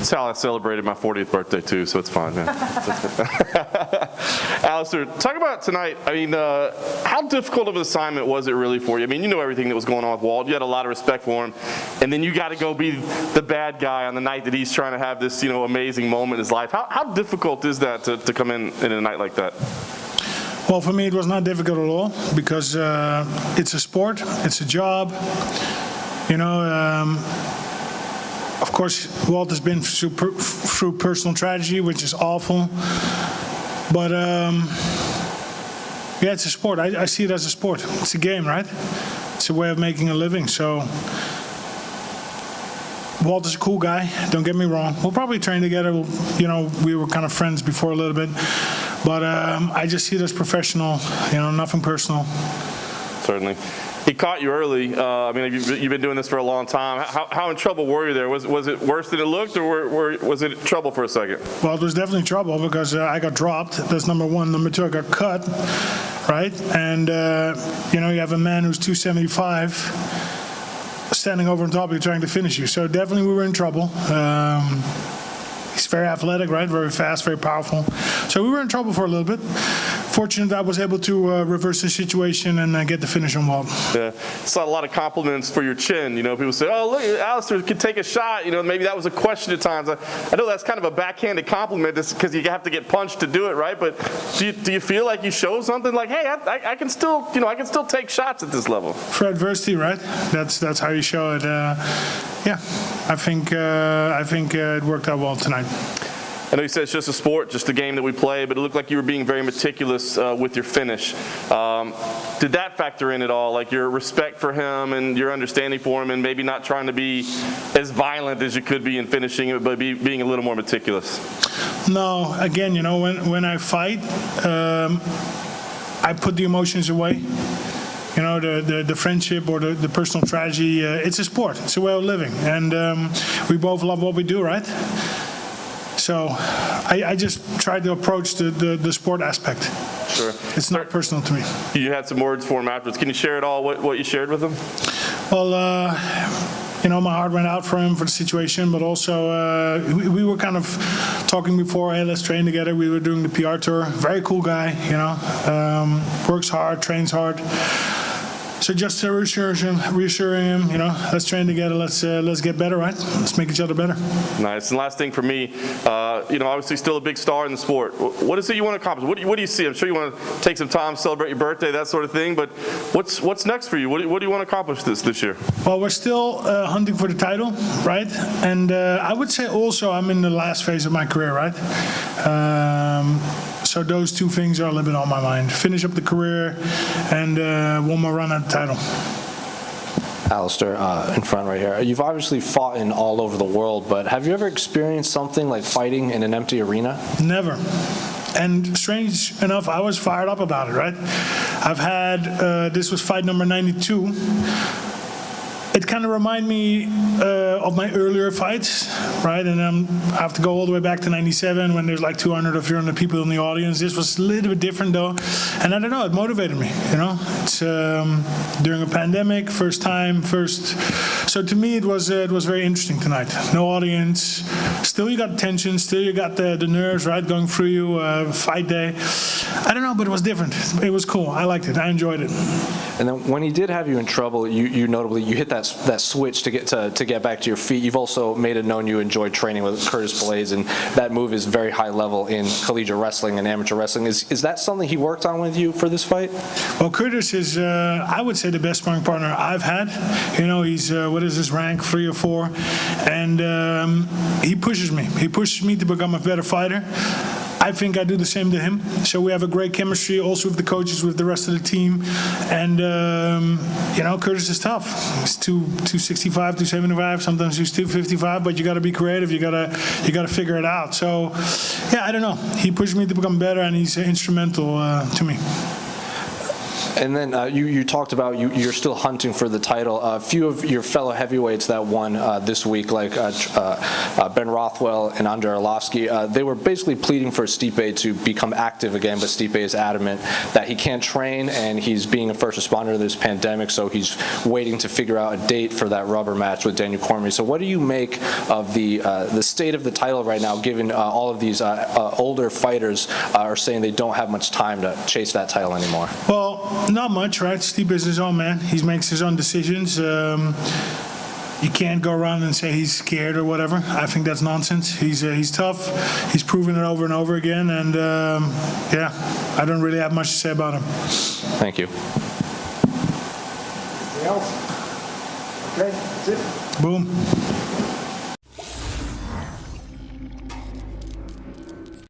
It's how I celebrated my 40th birthday too, so it's fine, man. Alistair, talk about tonight. I mean, how difficult of an assignment was it really for you? I mean, you know everything that was going on with Walt. You had a lot of respect for him, and then you got to go be the bad guy on the night that he's trying to have this, amazing moment in his life. How difficult is that to come in a night like that? Well, for me, it was not difficult at all because it's a sport, it's a job. Of course, Walt has been through personal tragedy, which is awful. But yeah, it's a sport. I see it as a sport. It's a game, right? It's a way of making a living. So Walt is a cool guy. Don't get me wrong. We'll probably train together. We were kind of friends before a little bit. But I just see it as professional. Nothing personal. Certainly. He caught you early. I mean, you've been doing this for a long time. How in trouble were you there? Was it worse than it looked, or was it trouble for a second? Well, it was definitely trouble because I got dropped. That's number one. Number two, I got cut, right? And, you have a man who's 275 standing over on top of you trying to finish you. So definitely we were in trouble. He's very athletic, right? Very fast, very powerful. So we were in trouble for a little bit. Fortunate I was able to reverse the situation and get the finish on Walt. Yeah, saw a lot of compliments for your chin. People say, "Oh, look, Alistair could take a shot." Maybe that was a question at times. I know that's kind of a backhanded compliment because you have to get punched to do it, right? But do you feel like you showed something like, "Hey, I can still, I can still take shots at this level"? For adversity, right? That's how you show it. Yeah, I think it worked out well tonight. I know you said it's just a sport, just a game that we play, but it looked like you were being very meticulous with your finish. Did that factor in at all, like your respect for him and your understanding for him, and maybe not trying to be as violent as you could be in finishing it, but being a little more meticulous? No, again, when I fight, I put the emotions away. The friendship or the personal tragedy, it's a sport. It's a way of living. And we both love what we do, right? So I just tried to approach the sport aspect. Sure. It's not personal to me. You had some words for him afterwards. Can you share at all what you shared with him? Well, my heart went out for him for the situation, but also we were kind of talking before, hey, let's train together. We were doing the PR tour. Very cool guy, works hard, trains hard. So just to reassuring him, let's train together, let's get better, right? Let's make each other better. Nice. And last thing for me, obviously still a big star in the sport. What is it you want to accomplish? What do you see? I'm sure you want to take some time, celebrate your birthday, that sort of thing. But what's next for you? What do you want to accomplish this year? Well, we're still hunting for the title, right? And I would say also I'm in the last phase of my career, right? So those two things are a little bit on my mind. Finish up the career and one more run at the title. Alistair, in front right here. You've obviously fought in all over the world, but have you ever experienced something like fighting in an empty arena? Never. And strange enough, I was fired up about it, right? I've had, this was fight number 92. It kind of reminded me of my earlier fights, right? And I have to go all the way back to 97 when there's like 200 or 300 people in the audience. This was a little bit different though. And I don't know, it motivated me, It's during a pandemic, first time. So to me, it was very interesting tonight. No audience. Still you got tension, still you got the nerves, right, going through you, fight day. I don't know, but it was different. It was cool. I liked it. I enjoyed it. And then when he did have you in trouble, you notably, you hit that switch to get back to your feet. You've also made it known you enjoyed training with Curtis Blades, and that move is very high level in collegiate wrestling and amateur wrestling. Is that something he worked on with you for this fight? Well, Curtis is, I would say, the best sparring partner I've had. He's, what is his rank, 3 or 4? And he pushes me. He pushes me to become a better fighter. I think I do the same to him. So we have a great chemistry also with the coaches, with the rest of the team. And, Curtis is tough. He's 265, 275, sometimes he's 255, but you got to be creative. You got to figure it out. So, yeah, I don't know. He pushed me to become better, and he's instrumental to me. And then you talked about you're still hunting for the title. A few of your fellow heavyweights that won this week, like Ben Rothwell and Andrei Arlovsky, they were basically pleading for Stipe to become active again, but Stipe is adamant that he can't train, and he's being a first responder to this pandemic, so he's waiting to figure out a date for that rubber match with Daniel Cormier. So what do you make of the state of the title right now, given all of these older fighters are saying they don't have much time to chase that title anymore? Well, not much, right? Stipe is his own man. He makes his own decisions. You can't go around and say he's scared or whatever. I think that's nonsense. He's tough. He's proven it over and over again. And yeah, I don't really have much to say about him. Thank you. Anything else? Okay, that's it. Boom.